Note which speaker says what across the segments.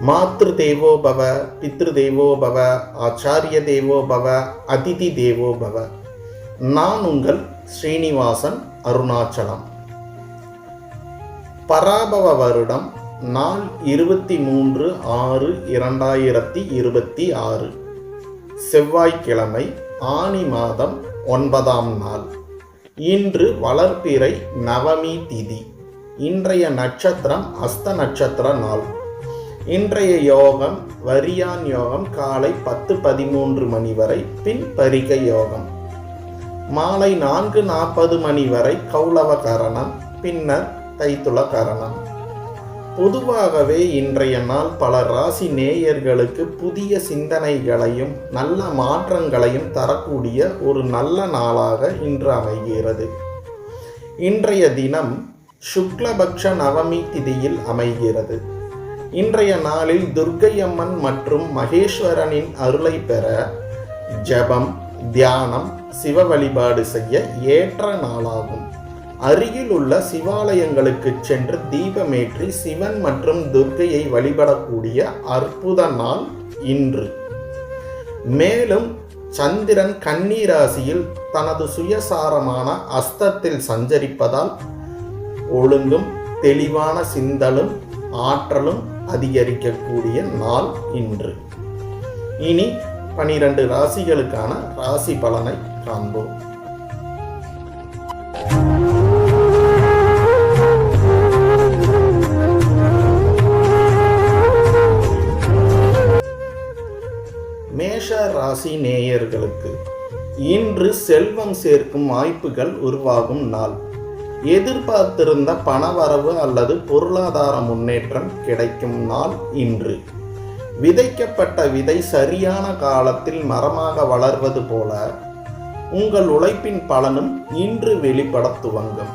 Speaker 1: மாத்ரு தேவோ பவ, பித்ரு தேவோ பவ, ஆச்சாரிய தேவோ பவ, அதிதி தேவோ பவ. நான் உங்கள் ஸ்ரீனிவாசன், அருணாச்சலம். பராபவ வருடம் நாள் 23/6/2026 செவ்வாய்க்கிழமை, ஆனி மாதம் 9ஆம் நாள். இன்று வளர்பிறை நவமி திதி. இன்றைய நட்சத்திரம் அஸ்த நட்சத்திர நாள். இன்றைய யோகம் வரியான் யோகம் காலை 10:13 மணி வரை, பின் பரிகை யோகம். மாலை 4:40 மணி வரை கௌளவ கரணம், பின்னர் தைத்துள கரணம். பொதுவாகவே இன்றைய நாள் பல ராசி நேயர்களுக்கு புதிய சிந்தனைகளையும் நல்ல மாற்றங்களையும் தரக்கூடிய ஒரு நல்ல நாளாக இன்று அமைகிறது. இன்றைய தினம் சுக்லபக்ஷ நவமி திதியில் அமைகிறது. இன்றைய நாளில் துர்க்கை அம்மன் மற்றும் மகேஸ்வரனின் அருளை பெற ஜபம், தியானம், சிவ வழிபாடு செய்ய ஏற்ற நாளாகும். அருகில் உள்ள சிவாலயங்களுக்கு சென்று தீபமேற்றி சிவன் மற்றும் துர்க்கையை வழிபடக்கூடிய அற்புத நாள் இன்று. மேலும் சந்திரன் கன்னி ராசியில் தனது சுயசாரமான அஸ்தத்தில் சஞ்சரிப்பதால் ஒழுங்கும் தெளிவான சிந்தலும் ஆற்றலும் அதிகரிக்கக்கூடிய நாள் இன்று. இனி 12 ராசிகளுக்கான ராசி பலனை காண்போம். மேஷ ராசி நேயர்களுக்கு இன்று செல்வம் சேர்க்கும் வாய்ப்புகள் உருவாகும் நாள். எதிர்பார்த்திருந்த பணவரவு அல்லது பொருளாதார முன்னேற்றம் கிடைக்கும் நாள் இன்று. விதைக்கப்பட்ட விதை சரியான காலத்தில் மரமாக வளர்வது போல உங்கள் உழைப்பின் பலனும் இன்று வெளிப்பட துவங்கும்.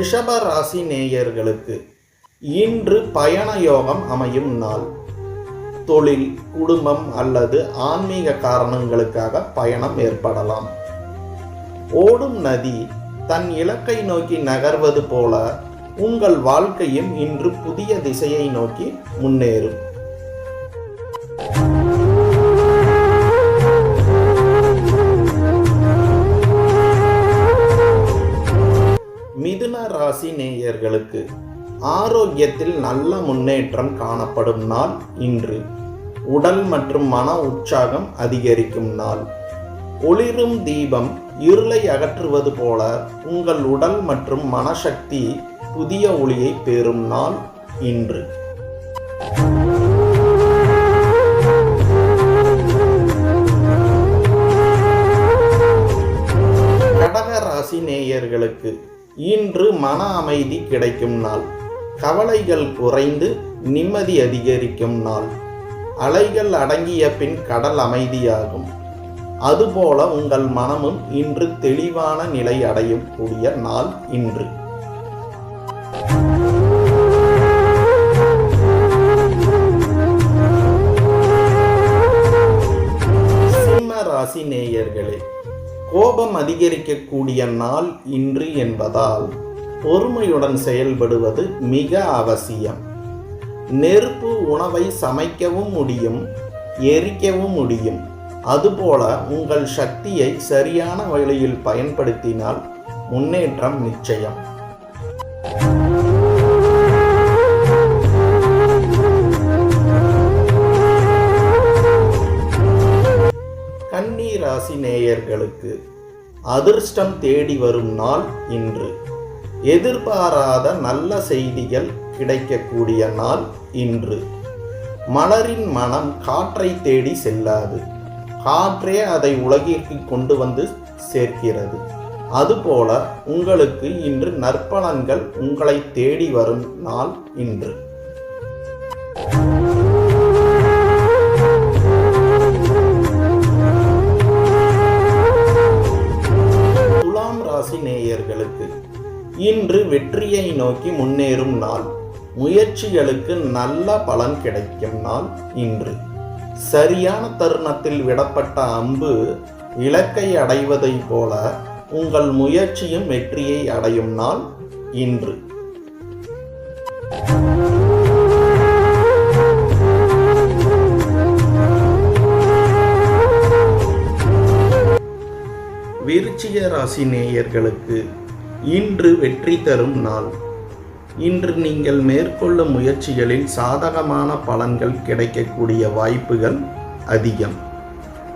Speaker 1: ரிஷப ராசி நேயர்களுக்கு இன்று பயண யோகம் அமையும் நாள். தொழில், குடும்பம் அல்லது ஆன்மீக காரணங்களுக்காக பயணம் ஏற்படலாம். ஓடும் நதி தன் இலக்கை நோக்கி நகர்வது போல உங்கள் வாழ்க்கையும் இன்று புதிய திசையை நோக்கி முன்னேறும். மிதுன ராசி நேயர்களுக்கு ஆரோக்கியத்தில் நல்ல முன்னேற்றம் காணப்படும் நாள் இன்று. உடல் மற்றும் மன உற்சாகம் அதிகரிக்கும் நாள். ஒளிரும் தீபம் இருளை அகற்றுவது போல உங்கள் உடல் மற்றும் மனசக்தி புதிய ஒளியை பெறும் நாள் இன்று. கடக ராசி நேயர்களுக்கு இன்று மன அமைதி கிடைக்கும் நாள். கவலைகள் குறைந்து நிம்மதி அதிகரிக்கும் நாள். அலைகள் அடங்கிய பின் கடல் அமைதியாகும். அதுபோல உங்கள் மனமும் இன்று தெளிவான நிலை அடையும் கூடிய நாள் இன்று. சிம்ம ராசி நேயர்களே, கோபம் அதிகரிக்கக்கூடிய நாள் இன்று என்பதால் பொறுமையுடன் செயல்படுவது மிக அவசியம். நெருப்பு உணவை சமைக்கவும் முடியும், எரிக்கவும் முடியும். அதுபோல உங்கள் சக்தியை சரியான வழியில் பயன்படுத்தினால் முன்னேற்றம் நிச்சயம். கன்னி ராசி நேயர்களுக்கு அதிர்ஷ்டம் தேடி வரும் நாள் இன்று. எதிர்பாராத நல்ல செய்திகள் கிடைக்கக்கூடிய நாள் இன்று. மலரின் மனம் காற்றை தேடி செல்லாது, காற்றே அதை உலகிற்கு கொண்டு வந்து சேர்க்கிறது. அதுபோல உங்களுக்கு இன்று நற்பலன்கள் உங்களை தேடி வரும் நாள் இன்று. துலாம் ராசி நேயர்களுக்கு இன்று வெற்றியை நோக்கி முன்னேறும் நாள். முயற்சிகளுக்கு நல்ல பலன் கிடைக்கும் நாள் இன்று. சரியான தருணத்தில் விடப்பட்ட அம்பு இலக்கை அடைவதைப் போல உங்கள் முயற்சியும் வெற்றியை அடையும் நாள் இன்று. விருச்சிக ராசி நேயர்களுக்கு இன்று வெற்றி தரும் நாள். இன்று நீங்கள் மேற்கொள்ளும் முயற்சிகளில் சாதகமான பலன்கள் கிடைக்கக்கூடிய வாய்ப்புகள் அதிகம்.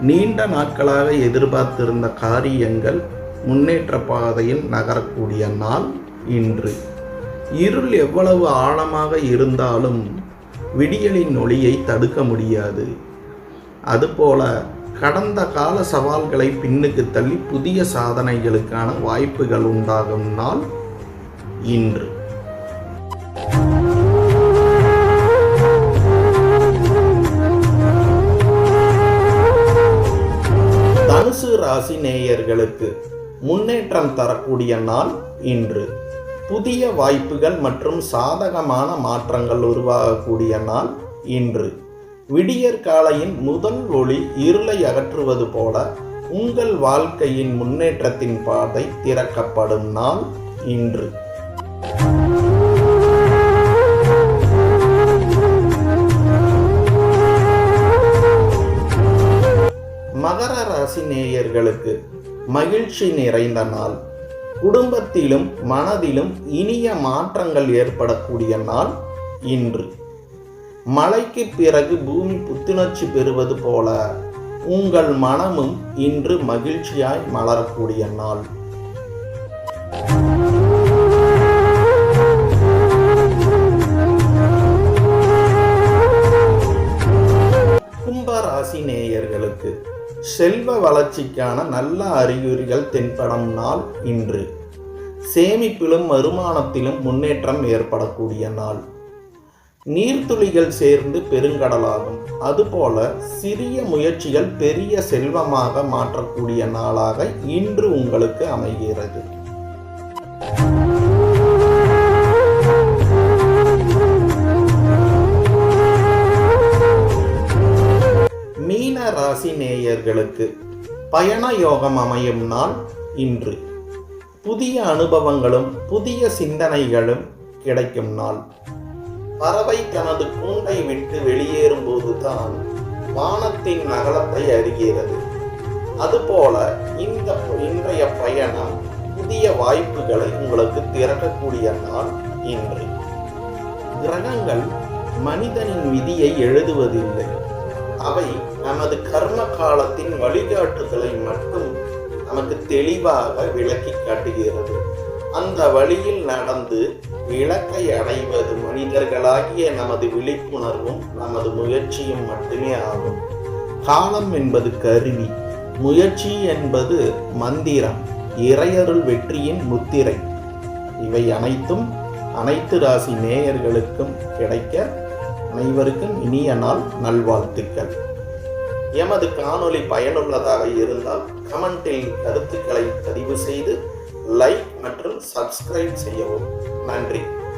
Speaker 1: நீண்ட நாட்களாக எதிர்பார்த்திருந்த காரியங்கள் முன்னேற்ற பாதையில் நகரக்கூடிய நாள் இன்று. இருள் எவ்வளவு ஆழமாக இருந்தாலும் விடியலின் ஒளியை தடுக்க முடியாது. அதுபோல கடந்த கால சவால்களை பின்னுக்கு தள்ளி புதிய சாதனைகளுக்கான வாய்ப்புகள் உண்டாகும் நாள் இன்று. தனுசு ராசி நேயர்களுக்கு முன்னேற்றம் தரக்கூடிய நாள் இன்று. புதிய வாய்ப்புகள் மற்றும் சாதகமான மாற்றங்கள் உருவாகக்கூடிய நாள் இன்று. விடியற் காலையின் முதல் ஒளி இருளை அகற்றுவது போல உங்கள் வாழ்க்கையின் முன்னேற்றத்தின் பாதை திறக்கப்படும் நாள் இன்று. மகர ராசி நேயர்களுக்கு மகிழ்ச்சி நிறைந்த நாள். குடும்பத்திலும் மனதிலும் இனிய மாற்றங்கள் ஏற்படக்கூடிய நாள் இன்று. மழைக்கு பிறகு பூமி புத்துணர்ச்சி பெறுவது போல உங்கள் மனமும் இன்று மகிழ்ச்சியாய் மலரக்கூடிய நாள். கும்பராசி நேயர்களுக்கு செல்வ வளர்ச்சிக்கான நல்ல அறிகுறிகள் தென்படும் நாள் இன்று. சேமிப்பிலும் வருமானத்திலும் முன்னேற்றம் ஏற்படக்கூடிய நாள். நீர்த்துளிகள் சேர்ந்து பெருங்கடலாகும். அதுபோல சிறிய முயற்சிகள் பெரிய செல்வமாக மாற்றக்கூடிய நாளாக இன்று உங்களுக்கு அமைகிறது. மீன ராசி நேயர்களுக்கு பயண யோகம் அமையும் நாள் இன்று. புதிய அனுபவங்களும் புதிய சிந்தனைகளும் கிடைக்கும் நாள். பறவை தனது கூண்டை விட்டு வெளியேறும் போதுதான் வானத்தின் அகலத்தை அறிகிறது. அதுபோல இன்றைய பயணம் புதிய வாய்ப்புகளை உங்களுக்கு திறக்கக்கூடிய நாள் இன்று. கிரகங்கள் மனிதனின் விதியை எழுதுவதில்லை. அவை நமது கர்ம காலத்தின் வழிகாட்டுதலை மட்டும் நமக்கு தெளிவாக விளக்கி காட்டுகிறது. அந்த வழியில் நடந்து இலக்கை அடைவது மனிதர்களாகிய நமது விழிப்புணர்வும் நமது முயற்சியும் மட்டுமே ஆகும். காலம் என்பது கருவி, முயற்சி என்பது மந்திரம், இறையருள் வெற்றியின் முத்திரை. இவை அனைத்தும் அனைத்து ராசி நேயர்களுக்கும் கிடைக்க அனைவருக்கும் இனிய நாள் நல்வாழ்த்துக்கள். எமது காணொளி பயனுள்ளதாக இருந்தால் கமெண்டில் கருத்துக்களை பதிவு செய்து லைக் மற்றும் சப்ஸ்கிரைப் செய்யவும். நன்றி.